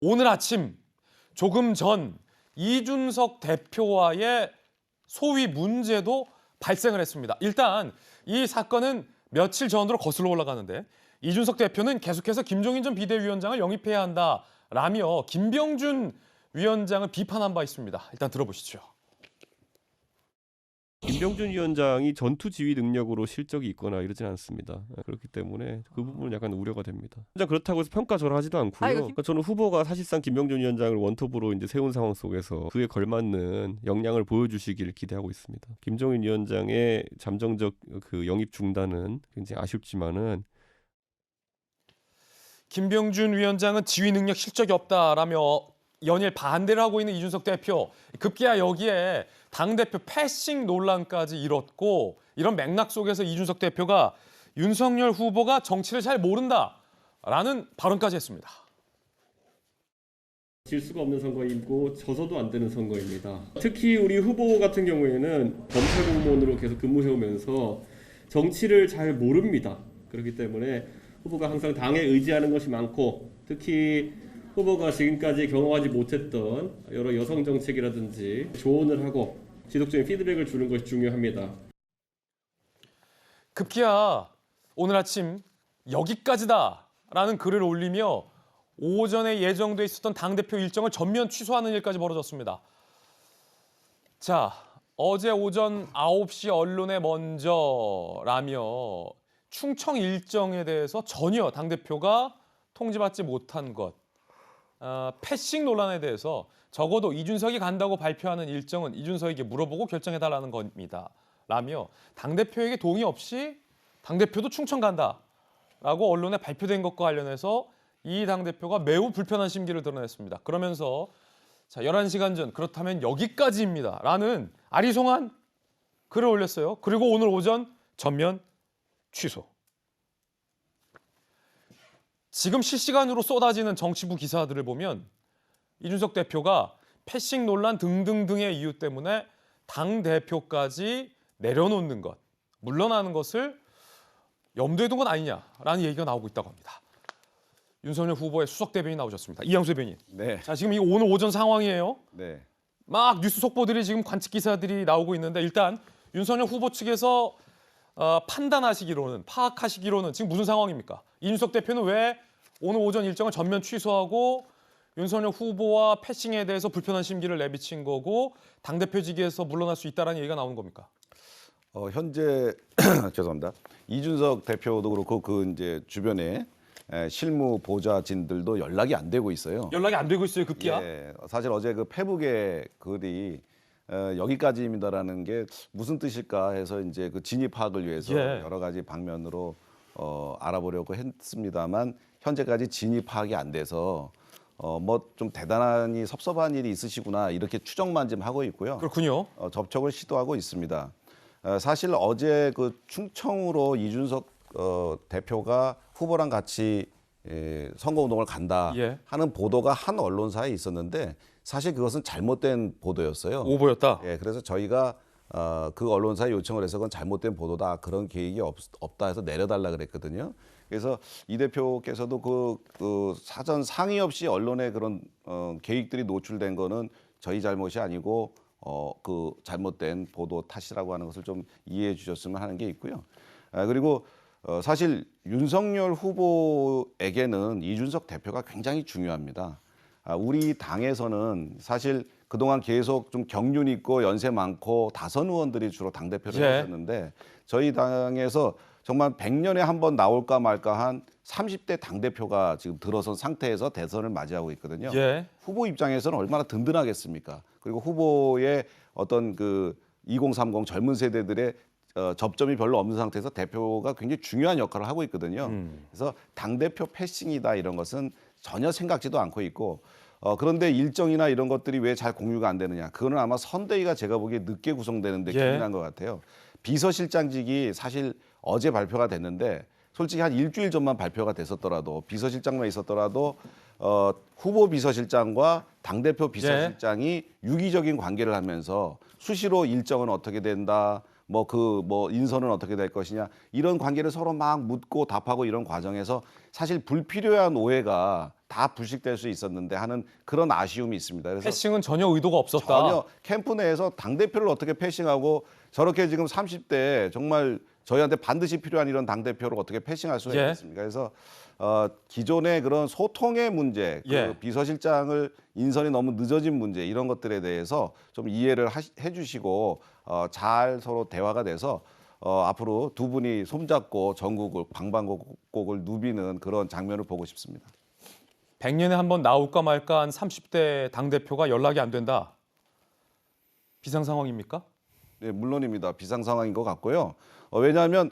오늘 아침 조금 전 이준석 대표와의 소위 문제도 발생을 했습니다. 일단 이 사건은 며칠 전으로 거슬러 올라가는데 이준석 대표는 계속해서 김종인 전 비대위원장을 영입해야 한다라며 김병준 위원장을 비판한 바 있습니다. 일단 들어보시죠. 김병준 위원장이 전투 지휘 능력으로 실적이 있거나 이러진 않습니다. 그렇기 때문에 그 부분은 약간 우려가 됩니다. 진짜 그렇다고 해서 평가절하하지도 않고요. 그러니까 저는 후보가 사실상 김병준 위원장을 원톱으로 이제 세운 상황 속에서 그에 걸맞는 역량을 보여주시길 기대하고 있습니다. 김종인 위원장의 잠정적 그 영입 중단은 굉장히 아쉽지만은 김병준 위원장은 지휘 능력 실적이 없다라며 연일 반대를 하고 있는 이준석 대표. 급기야 여기에 당대표 패싱 논란까지 일었고 이런 맥락 속에서 이준석 대표가 윤석열 후보가 정치를 잘 모른다라는 발언까지 했습니다. 질 수가 없는 선거이고 져서도 안 되는 선거입니다. 특히 우리 후보 같은 경우에는 검찰 공무원으로 계속 근무해오면서 정치를 잘 모릅니다. 그렇기 때문에 후보가 항상 당에 의지하는 것이 많고 특히 후보가 지금까지 경험하지 못했던 여러 여성 정책이라든지 조언을 하고 지속적인 피드백을 주는 것이 중요합니다. 급기야 오늘 아침 여기까지다라는 글을 올리며 오전에 예정돼 있었던 당대표 일정을 전면 취소하는 일까지 벌어졌습니다. 자, 어제 오전 9시 언론에 먼저라며 충청 일정에 대해서 전혀 당대표가 통지받지 못한 것, 패싱 논란에 대해서 적어도 이준석이 간다고 발표하는 일정은 이준석에게 물어보고 결정해달라는 겁니다. 라며 당대표에게 동의 없이 당대표도 충청 간다라고 언론에 발표된 것과 관련해서 이 당대표가 매우 불편한 심기를 드러냈습니다. 그러면서 자, 11시간 전 그렇다면 여기까지입니다. 라는 아리송한 글을 올렸어요. 그리고 오늘 오전 전면 취소. 지금 실시간으로 쏟아지는 정치부 기사들을 보면 이준석 대표가 패싱 논란 등등등의 이유 때문에 당대표까지 내려놓는 것, 물러나는 것을 염두에 둔 건 아니냐라는 얘기가 나오고 있다고 합니다. 윤석열 후보의 수석 대변인 나오셨습니다. 이양수 대변인. 네. 자, 지금 이 오늘 오전 상황이에요. 네. 막 뉴스 속보들이 지금 관측 기사들이 나오고 있는데 일단 윤석열 후보 측에서 판단하시기로는 파악하시기로는 지금 무슨 상황입니까? 이준석 대표는 왜 오늘 오전 일정을 전면 취소하고 윤석열 후보와 패싱에 대해서 불편한 심기를 내비친 거고 당대표직에서 물러날 수 있다는 얘기가 나오는 겁니까? 현재 죄송합니다. 이준석 대표도 그렇고 그 이제 주변에 실무 보좌진들도 연락이 안 되고 있어요. 연락이 안 되고 있어요, 급기야. 예, 사실 어제 그 페북에 글이 여기까지입니다라는 게 무슨 뜻일까 해서 이제 그 진위 파악을 위해서 예. 여러 가지 방면으로 알아보려고 했습니다만 현재까지 진위 파악이 안 돼서 뭐 좀 대단히 섭섭한 일이 있으시구나 이렇게 추정만 좀 하고 있고요. 그렇군요. 접촉을 시도하고 있습니다. 사실 어제 그 충청으로 이준석 대표가 후보랑 같이 선거운동을 간다 예. 하는 보도가 한 언론사에 있었는데 사실 그것은 잘못된 보도였어요. 오보였다. 예, 그래서 저희가 그 언론사에 요청을 해서 그건 잘못된 보도다 그런 계획이 없다 해서 내려달라 그랬거든요. 그래서 이 대표께서도 그 사전 상의 없이 언론에 그런 계획들이 노출된 거는 저희 잘못이 아니고 그 잘못된 보도 탓이라고 하는 것을 좀 이해해 주셨으면 하는 게 있고요. 그리고 사실 윤석열 후보에게는 이준석 대표가 굉장히 중요합니다. 우리 당에서는 사실 그동안 계속 좀 경륜 있고 연세 많고 다선 의원들이 주로 당대표를 예. 하셨는데 저희 당에서 정말 100년에 한 번 나올까 말까 한 30대 당대표가 지금 들어선 상태에서 대선을 맞이하고 있거든요. 예. 후보 입장에서는 얼마나 든든하겠습니까? 그리고 후보의 어떤 그 2030 젊은 세대들의 접점이 별로 없는 상태에서 대표가 굉장히 중요한 역할을 하고 있거든요. 그래서 당대표 패싱이다 이런 것은 전혀 생각지도 않고 있고 그런데 일정이나 이런 것들이 왜 잘 공유가 안 되느냐. 그거는 아마 선대위가 제가 보기에 늦게 구성되는데 예. 기인한 것 같아요. 비서실장직이 사실 어제 발표가 됐는데 솔직히 한 일주일 전만 발표가 됐었더라도 비서실장만 있었더라도 후보 비서실장과 당대표 비서실장이 유기적인 관계를 하면서 수시로 일정은 어떻게 된다. 뭐 인선은 어떻게 될 것이냐 이런 관계를 서로 막 묻고 답하고 이런 과정에서 사실 불필요한 오해가 다 불식될 수 있었는데 하는 그런 아쉬움이 있습니다. 그래서 패싱은 전혀 의도가 없었다. 전혀 캠프 내에서 당대표를 어떻게 패싱하고 저렇게 지금 30대 정말 저희한테 반드시 필요한 이런 당대표를 어떻게 패싱할 수가 예. 있겠습니까? 그래서 기존의 그런 소통의 문제, 그 예. 비서실장을 인선이 너무 늦어진 문제 이런 것들에 대해서 좀 이해를 해주시고 잘 서로 대화가 돼서 앞으로 두 분이 손잡고 전국을 방방곡곡을 누비는 그런 장면을 보고 싶습니다. 100년에 한 번 나올까 말까 한 30대 당대표가 연락이 안 된다. 비상 상황입니까? 네, 물론입니다. 비상 상황인 것 같고요. 왜냐하면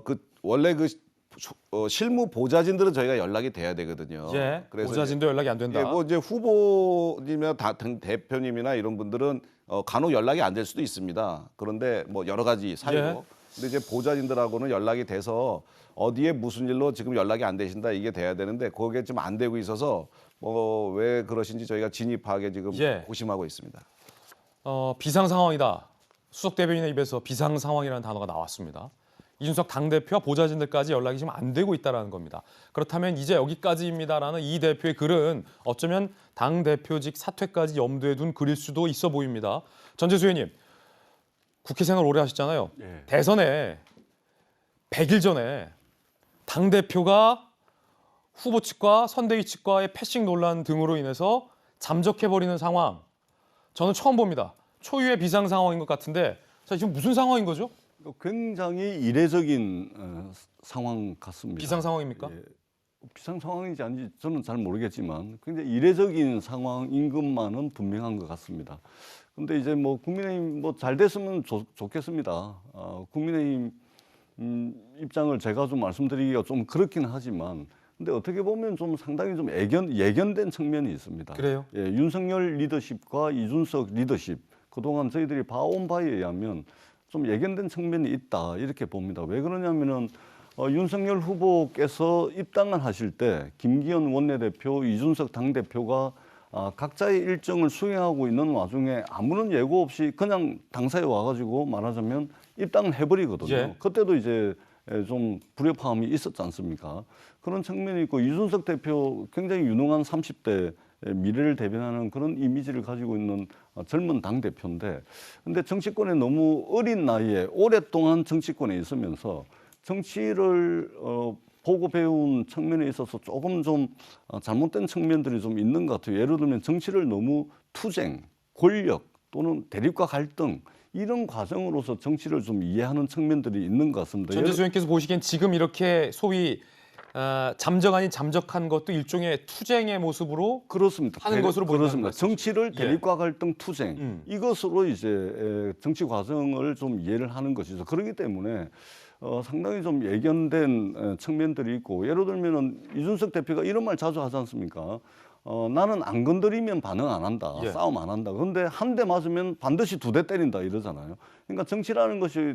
그 원래 그 실무 보좌진들은 저희가 연락이 돼야 되거든요. 예. 그래서 보좌진도 연락이 안 된다. 예, 뭐 이제 후보님이나 대표님이나 이런 분들은 간혹 연락이 안 될 수도 있습니다. 그런데 뭐 여러 가지 사유로. 예. 근데 이제 보좌진들하고는 연락이 돼서 어디에 무슨 일로 지금 연락이 안 되신다 이게 돼야 되는데 그게 좀 안 되고 있어서 뭐 왜 그러신지 저희가 진입하게 지금 예. 고심하고 있습니다. 비상 상황이다. 수석 대변인의 입에서 비상 상황이라는 단어가 나왔습니다. 이준석 당대표와 보좌진들까지 연락이 지금 안 되고 있다는 겁니다. 그렇다면 이제 여기까지입니다라는 이 대표의 글은 어쩌면 당대표직 사퇴까지 염두에 둔 글일 수도 있어 보입니다. 전재수 의원님, 국회 생활 오래 하셨잖아요. 예. 대선에 100일 전에 당대표가 후보 측과 선대위 측과의 패싱 논란 등으로 인해서 잠적해버리는 상황. 저는 처음 봅니다. 초유의 비상 상황인 것 같은데 자, 지금 무슨 상황인 거죠? 굉장히 이례적인 상황 같습니다. 비상 상황입니까? 예, 비상 상황인지 아닌지 저는 잘 모르겠지만 굉장히 이례적인 상황인 것만은 분명한 것 같습니다. 근데 이제 뭐 국민의힘 뭐 잘 됐으면 좋겠습니다. 국민의힘 입장을 제가 좀 말씀드리기가 좀 그렇긴 하지만 근데 어떻게 보면 좀 상당히 좀 예견된 측면이 있습니다. 그래요? 예, 윤석열 리더십과 이준석 리더십 그동안 저희들이 봐온 바에 의하면 좀 예견된 측면이 있다 이렇게 봅니다. 왜 그러냐면은 윤석열 후보께서 입당을 하실 때 김기현 원내대표, 이준석 당대표가 각자의 일정을 수행하고 있는 와중에 아무런 예고 없이 그냥 당사에 와가지고 말하자면 입당을 해버리거든요. 예. 그때도 이제 좀 불협화음이 있었지 않습니까? 그런 측면이 있고 이준석 대표 굉장히 유능한 30대 미래를 대변하는 그런 이미지를 가지고 있는 젊은 당대표인데 근데 정치권에 너무 어린 나이에 오랫동안 정치권에 있으면서 정치를 보고 배운 측면에 있어서 조금 좀 잘못된 측면들이 좀 있는 것 같아요. 예를 들면 정치를 너무 투쟁, 권력 또는 대립과 갈등 이런 과정으로서 정치를 좀 이해하는 측면들이 있는 것 같습니다. 전재수 의원께서 보시기엔 지금 이렇게 소위 잠적 아닌 잠적한 것도 일종의 투쟁의 모습으로 그렇습니다. 하는 것으로 보인다는 그렇습니다. 말씀이죠. 정치를 예. 대립과 갈등 투쟁 이것으로 이제 정치 과정을 좀 이해를 하는 것이죠. 그렇기 때문에 상당히 좀 예견된 측면들이 있고 예를 들면은 이준석 대표가 이런 말 자주 하지 않습니까? 나는 안 건드리면 반응 안 한다, 예. 싸움 안 한다. 그런데 한 대 맞으면 반드시 두 대 때린다 이러잖아요. 그러니까 정치라는 것이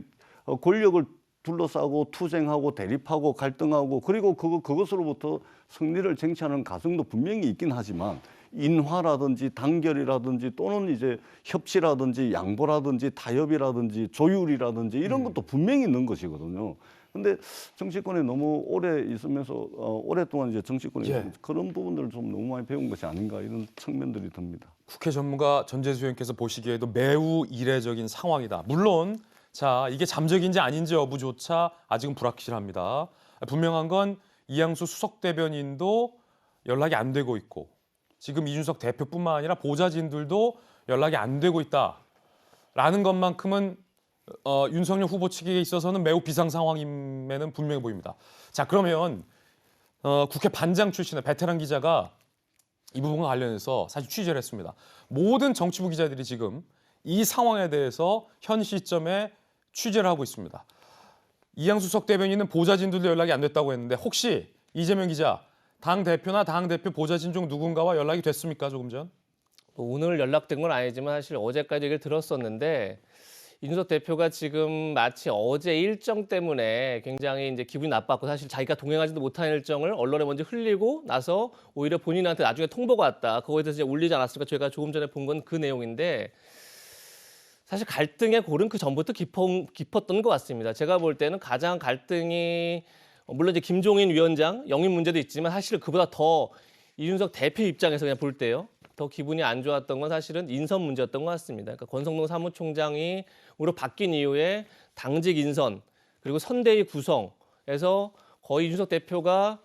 권력을 둘러싸고 투쟁하고 대립하고 갈등하고 그리고 그것으로부터 승리를 쟁취하는 과정도 분명히 있긴 하지만 인화라든지 단결이라든지 또는 이제 협치라든지 양보라든지 타협이라든지 조율이라든지 이런 것도 분명히 있는 것이거든요. 근데 정치권에 너무 오래 있으면서 오랫동안 이제 정치권에 예. 있으면서 그런 부분들을 좀 너무 많이 배운 것이 아닌가 이런 측면들이 듭니다. 국회 전문가 전재수 의원께서 보시기에도 매우 이례적인 상황이다. 물론 자 이게 잠적인지 아닌지 여부조차 아직은 불확실합니다. 분명한 건 이양수 수석 대변인도 연락이 안 되고 있고 지금 이준석 대표뿐만 아니라 보좌진들도 연락이 안 되고 있다라는 것만큼은 윤석열 후보 측에 있어서는 매우 비상 상황임에는 분명해 보입니다. 자 그러면 국회 반장 출신의 베테랑 기자가 이 부분과 관련해서 사실 취재를 했습니다. 모든 정치부 기자들이 지금 이 상황에 대해서 현 시점에 취재를 하고 있습니다. 이양수 수석 대변인은 보좌진들도 연락이 안 됐다고 했는데 혹시 이재명 기자 당 대표나 당 대표 보좌진 중 누군가와 연락이 됐습니까? 조금 전? 오늘 연락된 건 아니지만 사실 어제까지 얘기를 들었었는데 이준석 대표가 지금 마치 어제 일정 때문에 굉장히 이제 기분이 나빴고 사실 자기가 동행하지도 못한 일정을 언론에 먼저 흘리고 나서 오히려 본인한테 나중에 통보가 왔다. 그거에 대해서 이제 울리지 않았을까? 저희가 조금 전에 본 건 그 내용인데 사실 갈등의 골은 그 전부터 깊었던 것 같습니다. 제가 볼 때는 가장 갈등이 물론 이제 김종인 위원장 영입 문제도 있지만 사실 그보다 더 이준석 대표 입장에서 그냥 볼 때요. 더 기분이 안 좋았던 건 사실은 인선 문제였던 것 같습니다. 그러니까 권성동 사무총장이으로 바뀐 이후에 당직 인선 그리고 선대위 구성에서 거의 이준석 대표가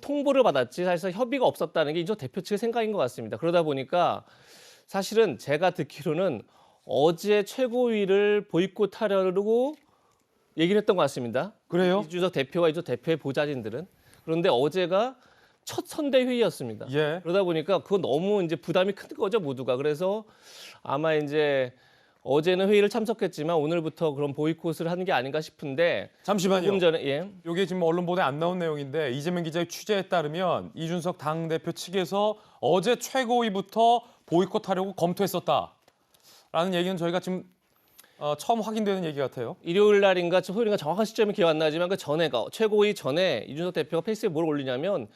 통보를 받았지 사실상 협의가 없었다는 게 이준석 대표 측의 생각인 것 같습니다. 그러다 보니까 사실은 제가 듣기로는 어제 최고위를 보이콧하려고 얘기를 했던 것 같습니다. 그래요? 이준석 대표와 이준석 대표의 보좌진들은. 그런데 어제가 첫 선대회의였습니다. 예. 그러다 보니까 그거 너무 이제 부담이 큰 거죠, 모두가. 그래서 아마 이제 어제는 회의를 참석했지만 오늘부터 그런 보이콧을 하는 게 아닌가 싶은데 잠시만요. 조금 전에 예. 이게 지금 언론 보도에 안 나온 내용인데 이재명 기자의 취재에 따르면 이준석 당대표 측에서 어제 최고위부터 보이콧하려고 검토했었다라는 얘기는 저희가 지금 처음 확인되는 얘기 같아요. 일요일 날인가 토요일인가 정확한 시점이 기억 안 나지만 그 전에가 최고위 전에 이준석 대표가 페이스에 뭘 올리냐면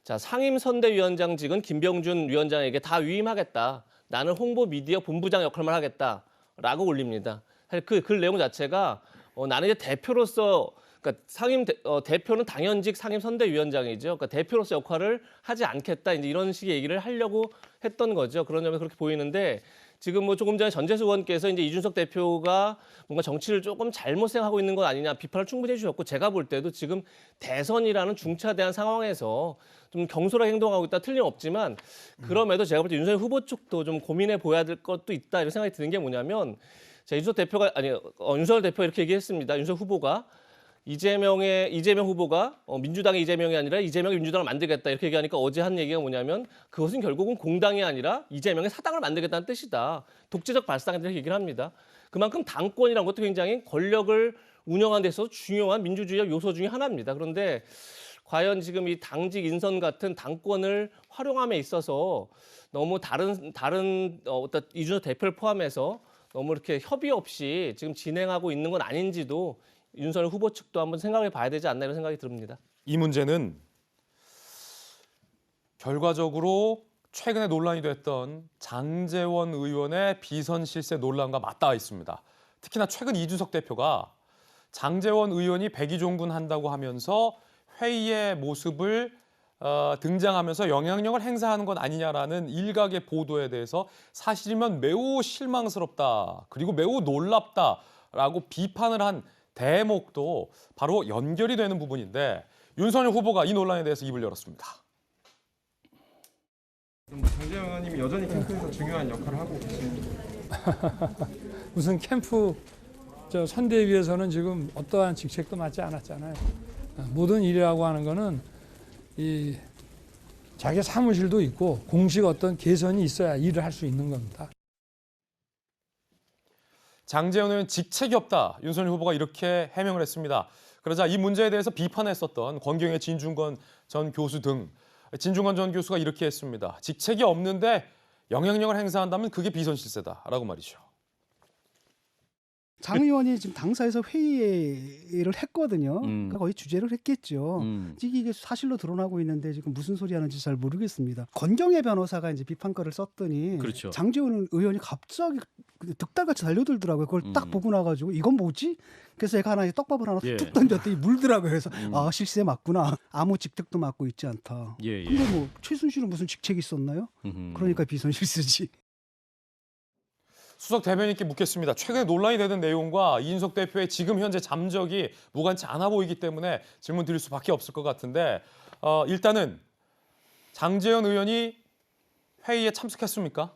자 상임선대위원장직은 김병준 위원장에게 다 위임하겠다. 나는 홍보 미디어 본부장 역할만 하겠다라고 올립니다. 사실 그 글 내용 자체가 나는 이제 대표로서 그러니까 대표는 당연직 상임선대위원장이죠. 그러니까 대표로서 역할을 하지 않겠다. 이제 이런 식의 얘기를 하려고 했던 거죠. 그런 점에서 그렇게 보이는데 지금 뭐 조금 전에 전재수 의원께서 이제 이준석 대표가 뭔가 정치를 조금 잘못 생각하고 있는 것 아니냐 비판을 충분히 해주셨고 제가 볼 때도 지금 대선이라는 중차대한 상황에서 좀 경솔하게 행동하고 있다 틀림없지만 그럼에도 제가 볼 때 윤석열 후보 쪽도 좀 고민해 보여야 될 것도 있다 이런 생각이 드는 게 뭐냐면 자, 윤석열 대표가 이렇게 얘기했습니다. 윤석열 후보가 이재명 후보가 민주당의 이재명이 아니라 이재명의 민주당을 만들겠다 이렇게 얘기하니까 어제 한 얘기가 뭐냐면 그것은 결국은 공당이 아니라 이재명의 사당을 만들겠다는 뜻이다. 독재적 발상이다 이렇게 얘기를 합니다. 그만큼 당권이라는 것도 굉장히 권력을 운영하는 데 있어서 중요한 민주주의의 요소 중에 하나입니다. 그런데 과연 지금 이 당직 인선 같은 당권을 활용함에 있어서 너무 다른 어떤 이준석 대표를 포함해서 너무 이렇게 협의 없이 지금 진행하고 있는 건 아닌지도 윤석열 후보 측도 한번 생각해 봐야 되지 않나 이런 생각이 듭니다. 이 문제는 결과적으로 최근에 논란이 됐던 장제원 의원의 비선 실세 논란과 맞닿아 있습니다. 특히나 최근 이준석 대표가 장제원 의원이 백의종군 한다고 하면서 회의의 모습을 등장하면서 영향력을 행사하는 것 아니냐라는 일각의 보도에 대해서 사실이면 매우 실망스럽다. 그리고 매우 놀랍다라고 비판을 한 대목도 바로 연결이 되는 부분인데 윤석열 후보가 이 논란에 대해서 입을 열었습니다. 장재영 의원님이 여전히 캠프에서 중요한 역할을 하고 계십니다. 무슨 캠프 선대위에서는 지금 어떠한 직책도 맡지 않았잖아요. 모든 일이라고 하는 거는 이 자기 사무실도 있고 공식 어떤 개선이 있어야 일을 할 수 있는 겁니다. 장제원 의원 직책이 없다. 윤석열 후보가 이렇게 해명을 했습니다. 그러자 이 문제에 대해서 비판했었던 권경의 진중권 전 교수 등 진중권 전 교수가 이렇게 했습니다. 직책이 없는데 영향력을 행사한다면 그게 비선실세다라고 말이죠. 장 의원이 지금 당사에서 회의를 했거든요. 그러니까 거의 주재를 했겠죠. 이게 사실로 드러나고 있는데 지금 무슨 소리 하는지 잘 모르겠습니다. 권경의 변호사가 이제 비판글을 썼더니 그렇죠. 장제원 의원이 갑자기 득달같이 달려들더라고요. 그걸 딱 보고 나가지고 이건 뭐지? 그래서 제가 하나 떡밥을 하나 예. 툭 던졌더니 물더라고요. 그래서 아 실세 맞구나. 아무 직책도 맡고 있지 않다. 예. 근데 뭐 최순실은 무슨 직책이 있었나요? 그러니까 비선실세지. 수석 대변인께 묻겠습니다. 최근에 논란이 되는 내용과 이준석 대표의 지금 현재 잠적이 무관치 않아 보이기 때문에 질문 드릴 수밖에 없을 것 같은데 일단은 장제원 의원이 회의에 참석했습니까?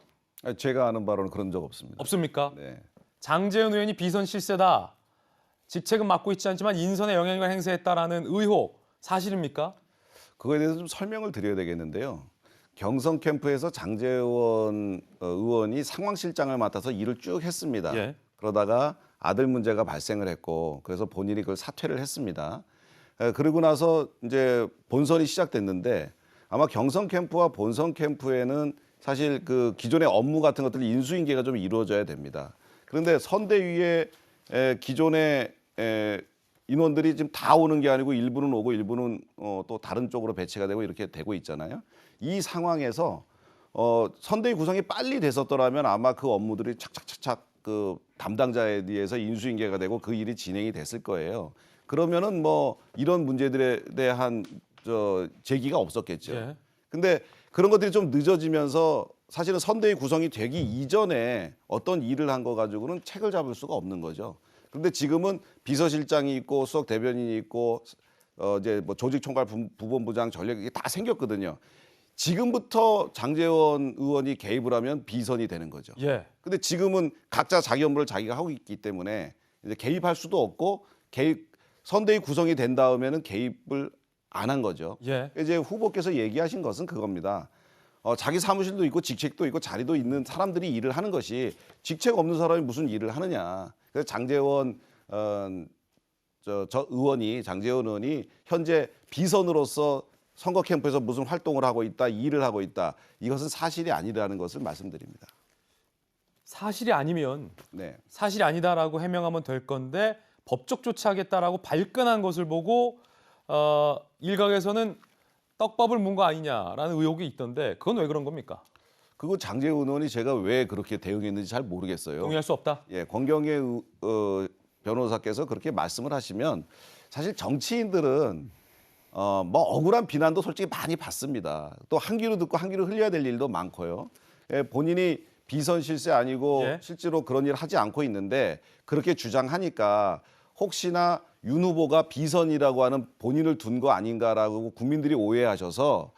제가 아는 바로는 그런 적 없습니다. 없습니까? 네. 장제원 의원이 비선 실세다. 직책은 맡고 있지 않지만 인선에 영향력을 행사했다라는 의혹 사실입니까? 그거에 대해서 좀 설명을 드려야 되겠는데요. 경성 캠프에서 장제원 의원이 상황실장을 맡아서 일을 쭉 했습니다. 예. 그러다가 아들 문제가 발생을 했고 그래서 본인이 그걸 사퇴를 했습니다. 그리고 나서 이제 본선이 시작됐는데 아마 경성 캠프와 본선 캠프에는 사실 그 기존의 업무 같은 것들 인수인계가 좀 이루어져야 됩니다. 그런데 선대위에 기존의 인원들이 지금 다 오는 게 아니고 일부는 오고 일부는 또 다른 쪽으로 배치가 되고 이렇게 되고 있잖아요. 이 상황에서 선대위 구성이 빨리 됐었더라면 아마 그 업무들이 착착착착 그 담당자에 의해서 인수인계가 되고 그 일이 진행이 됐을 거예요. 그러면은 뭐 이런 문제들에 대한 제기가 없었겠죠. 예. 근데 그런 것들이 좀 늦어지면서 사실은 선대위 구성이 되기 이전에 어떤 일을 한 거 가지고는 책을 잡을 수가 없는 거죠. 그런데 지금은 비서실장이 있고 수석 대변인이 있고 이제 뭐 조직총괄 부본부장 전략 이게 다 생겼거든요. 지금부터 장제원 의원이 개입을 하면 비선이 되는 거죠. 예. 근데 지금은 각자 자기 업무를 자기가 하고 있기 때문에 이제 개입할 수도 없고 선대위 구성이 된 다음에는 개입을 안 한 거죠. 예. 이제 후보께서 얘기하신 것은 그겁니다. 자기 사무실도 있고 직책도 있고 자리도 있는 사람들이 일을 하는 것이 직책 없는 사람이 무슨 일을 하느냐. 그래서 장제원 장제원 의원이 현재 비선으로서 선거 캠프에서 무슨 활동을 하고 있다, 일을 하고 있다. 이것은 사실이 아니라는 것을 말씀드립니다. 사실이 아니면 네. 사실이 아니다라고 해명하면 될 건데 법적 조치하겠다라고 발끈한 것을 보고 일각에서는 떡밥을 문 거 아니냐라는 의혹이 있던데 그건 왜 그런 겁니까? 그거 장제원 의원이 제가 왜 그렇게 대응했는지 잘 모르겠어요. 동의할 수 없다. 예, 권경혜 변호사께서 그렇게 말씀을 하시면 사실 정치인들은 뭐 억울한 비난도 솔직히 많이 받습니다. 또 한 귀로 듣고 한 귀로 흘려야 될 일도 많고요. 예, 본인이 비선 실세 아니고 예. 실제로 그런 일을 하지 않고 있는데 그렇게 주장하니까 혹시나 윤 후보가 비선이라고 하는 본인을 둔 거 아닌가라고 국민들이 오해하셔서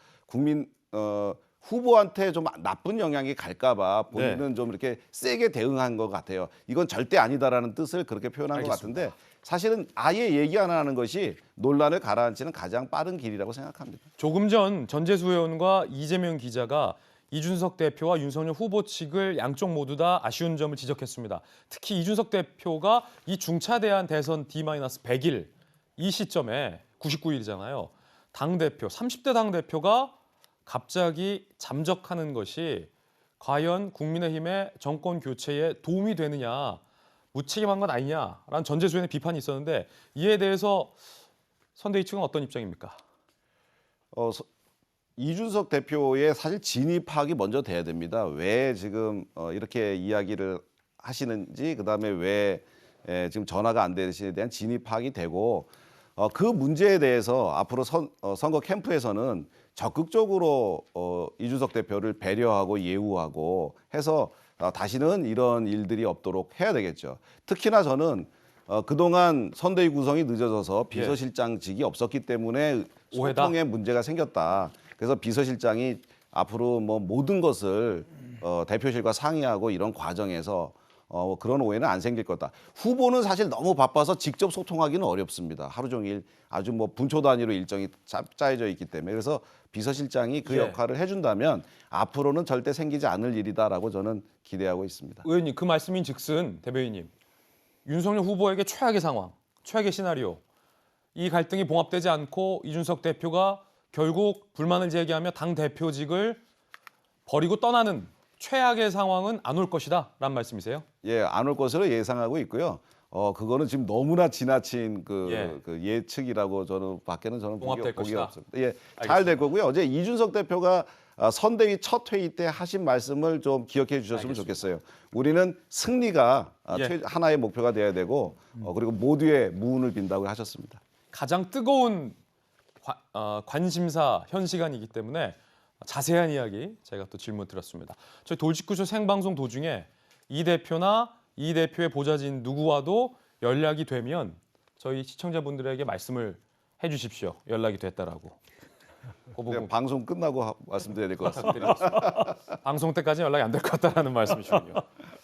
후보한테 좀 나쁜 영향이 갈까봐 본인은 좀 이렇게 세게 대응한 것 같아요. 이건 절대 아니다라는 뜻을 그렇게 표현한 것 같은데 사실은 아예 얘기 안 하는 것이 논란을 가라앉히는 가장 빠른 길이라고 생각합니다. 조금 전 전재수 의원과 이재명 기자가 이준석 대표와 윤석열 후보 측을 양쪽 모두 다 아쉬운 점을 지적했습니다. 특히 이준석 대표가 이 중차대한 대선 D-100일 이 시점에 99일이잖아요. 당대표, 30대 당대표가 갑자기 잠적하는 것이 과연 국민의힘의 정권 교체에 도움이 되느냐, 무책임한 건 아니냐라는 전재수 의원의 비판이 있었는데 이에 대해서 선대위 측은 어떤 입장입니까? 이준석 대표의 사실 진위 파악이 먼저 돼야 됩니다. 왜 지금 이렇게 이야기를 하시는지, 그다음에 왜 지금 전화가 안 되시에 대한 진위 파악이 되고 그 문제에 대해서 앞으로 선거 캠프에서는 적극적으로 이준석 대표를 배려하고 예우하고 해서 다시는 이런 일들이 없도록 해야 되겠죠. 특히나 저는 그동안 선대위 구성이 늦어져서 비서실장직이 없었기 때문에 오해다. 소통에 문제가 생겼다. 그래서 비서실장이 앞으로 뭐 모든 것을 대표실과 상의하고 이런 과정에서 그런 오해는 안 생길 거다. 후보는 사실 너무 바빠서 직접 소통하기는 어렵습니다. 하루 종일 아주 뭐 분초 단위로 일정이 짜여져 있기 때문에 그래서 비서실장이 그 역할을 해준다면 앞으로는 절대 생기지 않을 일이다라고 저는 기대하고 있습니다. 의원님 그 말씀인 즉슨 대변인님 윤석열 후보에게 최악의 상황, 최악의 시나리오 이 갈등이 봉합되지 않고 이준석 대표가 결국 불만을 제기하며 당 대표직을 버리고 떠나는 최악의 상황은 안 올 것이다 라는 말씀이세요? 예, 안 올 것으로 예상하고 있고요. 그거는 지금 너무나 지나친 그 예측이라고 밖에는 저는 봉합될 보기 것이다. 없습니다. 예, 잘 될 거고요. 어제 이준석 대표가 선대위 첫 회의 때 하신 말씀을 좀 기억해 주셨으면 좋겠어요. 우리는 승리가 하나의 목표가 돼야 되고 그리고 모두의 무운을 빈다고 하셨습니다. 가장 뜨거운 관심사 현 시간이기 때문에 자세한 이야기 제가 또 질문 드렸습니다. 저희 돌직구쇼 생방송 도중에 이 대표나 이 대표의 보좌진 누구와도 연락이 되면 저희 시청자분들에게 말씀을 해주십시오. 연락이 됐다라고. 그 부분 방송 끝나고 말씀드려야 될 것 같습니다. 부탁드리겠습니다. 방송 때까지 연락이 안 될 것 같다라는 말씀이시군요.